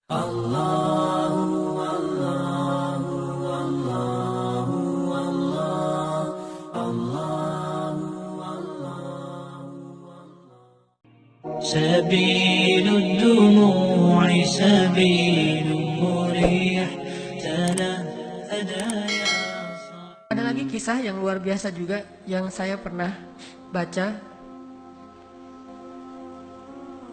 Allahu Allahu Allahu Allahu Sabilud dumu'i sabilun murih tanahada ya. Ada lagi kisah yang luar biasa juga yang saya pernah baca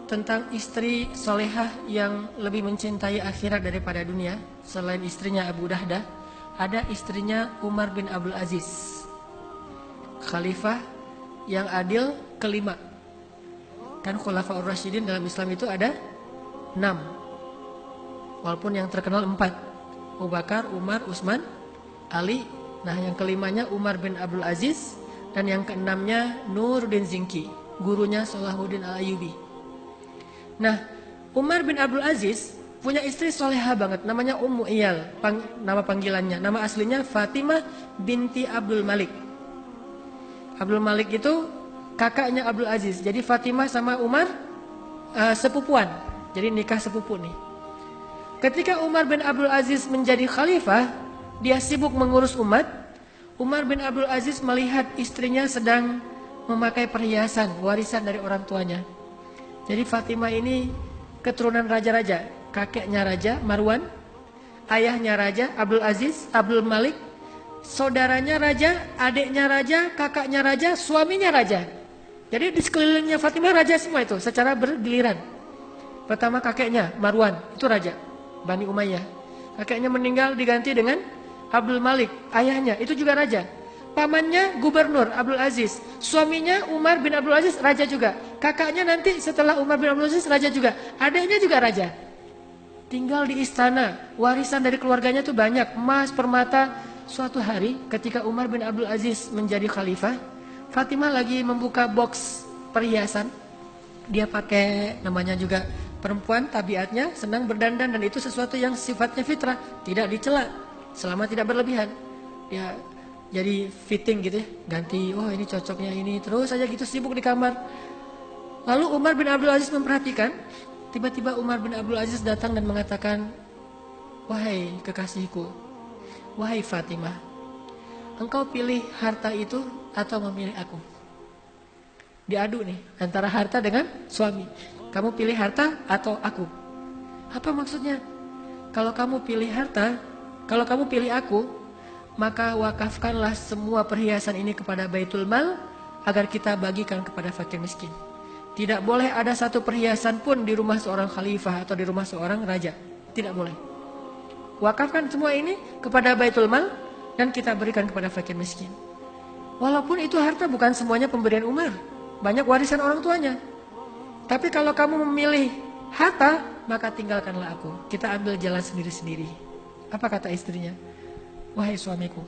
tentang istri solehah yang lebih mencintai akhirat daripada dunia. Selain istrinya Abu Dahdah, ada istrinya Umar bin Abdul Aziz, khalifah yang adil kelima. Kan Khulafaur Rasyidin dalam Islam itu ada 6, walaupun yang terkenal 4, Abu Bakar, Umar, Utsman, Ali. Nah yang kelimanya Umar bin Abdul Aziz, dan yang keenamnya Nuruddin Zinki, gurunya Salahuddin Al-Ayyubi. Nah, Umar bin Abdul Aziz punya istri soleha banget, namanya Ummu Iyal, nama panggilannya. Nama aslinya Fatimah binti Abdul Malik. Abdul Malik itu kakaknya Abdul Aziz. Jadi Fatimah sama Umar sepupuan. Jadi nikah sepupu nih. Ketika Umar bin Abdul Aziz menjadi khalifah, dia sibuk mengurus umat. Umar bin Abdul Aziz melihat istrinya sedang memakai perhiasan warisan dari orang tuanya. Jadi Fatimah ini keturunan raja-raja, kakeknya raja Marwan, ayahnya raja Abdul Aziz, Abdul Malik, saudaranya raja, adiknya raja, kakaknya raja, suaminya raja. Jadi di sekelilingnya Fatimah raja semua itu secara bergiliran. Pertama kakeknya Marwan, itu raja Bani Umayyah. Kakeknya meninggal diganti dengan Abdul Malik, ayahnya itu juga raja. Pamannya gubernur Abdul Aziz, suaminya Umar bin Abdul Aziz raja juga. Kakaknya nanti setelah Umar bin Abdul Aziz raja juga, adiknya juga raja. Tinggal di istana, warisan dari keluarganya tuh banyak, emas, permata. Suatu hari ketika Umar bin Abdul Aziz menjadi khalifah, Fatimah lagi membuka box perhiasan. Dia pakai, namanya juga perempuan, tabiatnya senang berdandan, dan itu sesuatu yang sifatnya fitrah, tidak dicela selama tidak berlebihan. Dia jadi fitting gitu ya, ganti, oh ini cocoknya ini, terus aja gitu sibuk di kamar. Lalu Umar bin Abdul Aziz memperhatikan, tiba-tiba Umar bin Abdul Aziz datang dan mengatakan, wahai kekasihku, wahai Fatimah, engkau pilih harta itu atau memilih aku? Diadu nih antara harta dengan suami. Kamu pilih harta atau aku? Apa maksudnya? Kalau kamu pilih harta, kalau kamu pilih aku, maka wakafkanlah semua perhiasan ini kepada Baitul Mal agar kita bagikan kepada fakir miskin. Tidak boleh ada satu perhiasan pun di rumah seorang khalifah atau di rumah seorang raja. Tidak boleh. Wakafkan semua ini kepada Baitul Mal dan kita berikan kepada fakir miskin. Walaupun itu harta bukan semuanya pemberian Umar, banyak warisan orang tuanya. Tapi kalau kamu memilih harta, maka tinggalkanlah aku. Kita ambil jalan sendiri-sendiri. Apa kata istrinya? Wahai suamiku,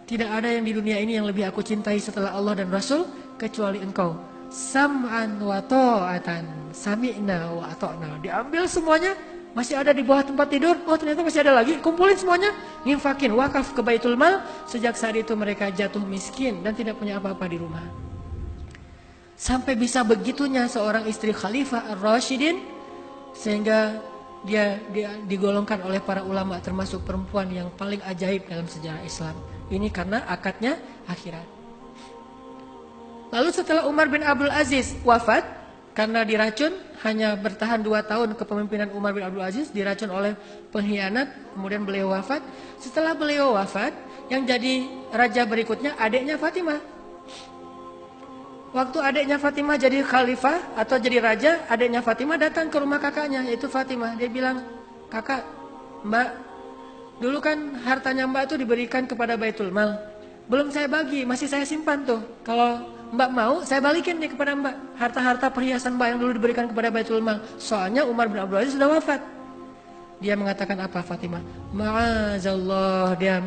tidak ada yang di dunia ini yang lebih aku cintai setelah Allah dan Rasul kecuali engkau. Sam'an wa ta'atan, sami'na wa ata'na. Diambil semuanya, masih ada di bawah tempat tidur. Oh ternyata masih ada lagi, kumpulin semuanya, nginfakin, wakaf ke Baitul Mal. Sejak saat itu mereka jatuh miskin dan tidak punya apa-apa di rumah. Sampai bisa begitunya seorang istri Khalifah Ar-Rasyidin, sehingga dia digolongkan oleh para ulama termasuk perempuan yang paling ajaib dalam sejarah Islam. Ini karena akadnya akhirat. Lalu setelah Umar bin Abdul Aziz wafat karena diracun, hanya bertahan 2 tahun kepemimpinan Umar bin Abdul Aziz, diracun oleh pengkhianat, kemudian beliau wafat. Setelah beliau wafat, yang jadi raja berikutnya adiknya Fatimah. Waktu adiknya Fatimah jadi khalifah atau jadi raja, adiknya Fatimah datang ke rumah kakaknya, yaitu Fatimah. Dia bilang, kakak, mbak, dulu kan hartanya mbak itu diberikan kepada Baitul Mal. Belum saya bagi, masih saya simpan tuh. Kalau mbak mau, saya balikin nih kepada mbak. Harta-harta perhiasan mbak yang dulu diberikan kepada Baitul Mal. Soalnya Umar bin Abdul Aziz sudah wafat. Dia mengatakan apa Fatimah? Ma'azallah. Dia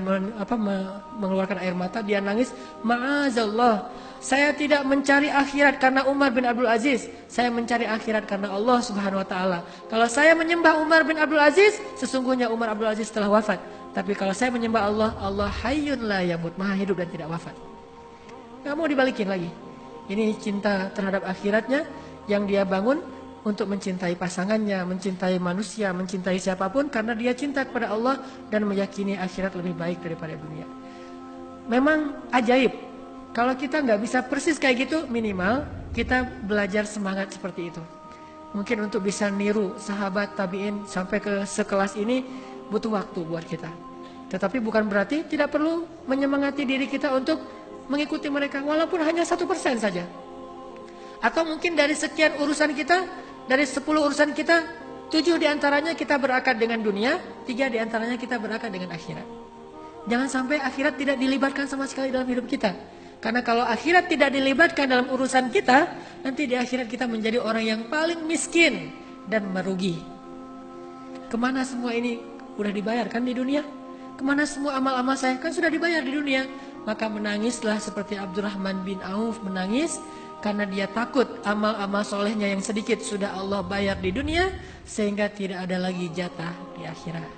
mengeluarkan air mata, dia nangis. Ma'azallah. Saya tidak mencari akhirat karena Umar bin Abdul Aziz. Saya mencari akhirat karena Allah Subhanahu wa taala. Kalau saya menyembah Umar bin Abdul Aziz, sesungguhnya Umar Abdul Aziz telah wafat. Tapi kalau saya menyembah Allah, Allah hayyun la yamut, maha hidup dan tidak wafat. Nggak mau dibalikin lagi. Ini cinta terhadap akhiratnya yang dia bangun untuk mencintai pasangannya, mencintai manusia, mencintai siapapun karena dia cinta kepada Allah dan meyakini akhirat lebih baik daripada dunia. Memang ajaib. Kalau kita nggak bisa persis kayak gitu, minimal kita belajar semangat seperti itu. Mungkin untuk bisa niru sahabat tabi'in sampai ke sekelas ini butuh waktu buat kita. Tetapi bukan berarti tidak perlu menyemangati diri kita untuk mengikuti mereka, walaupun hanya 1% saja. Atau mungkin dari sekian urusan kita, dari 10 urusan kita, 7 diantaranya kita berakad dengan dunia, 3 diantaranya kita berakad dengan akhirat. Jangan sampai akhirat tidak dilibatkan sama sekali dalam hidup kita. Karena kalau akhirat tidak dilibatkan dalam urusan kita, nanti di akhirat kita menjadi orang yang paling miskin dan merugi. Kemana semua ini udah dibayarkan di dunia? Kemana semua amal-amal saya? Kan sudah dibayar di dunia. Maka menangislah seperti Abdurrahman bin Auf menangis, karena dia takut amal-amal solehnya yang sedikit sudah Allah bayar di dunia, sehingga tidak ada lagi jatah di akhirat.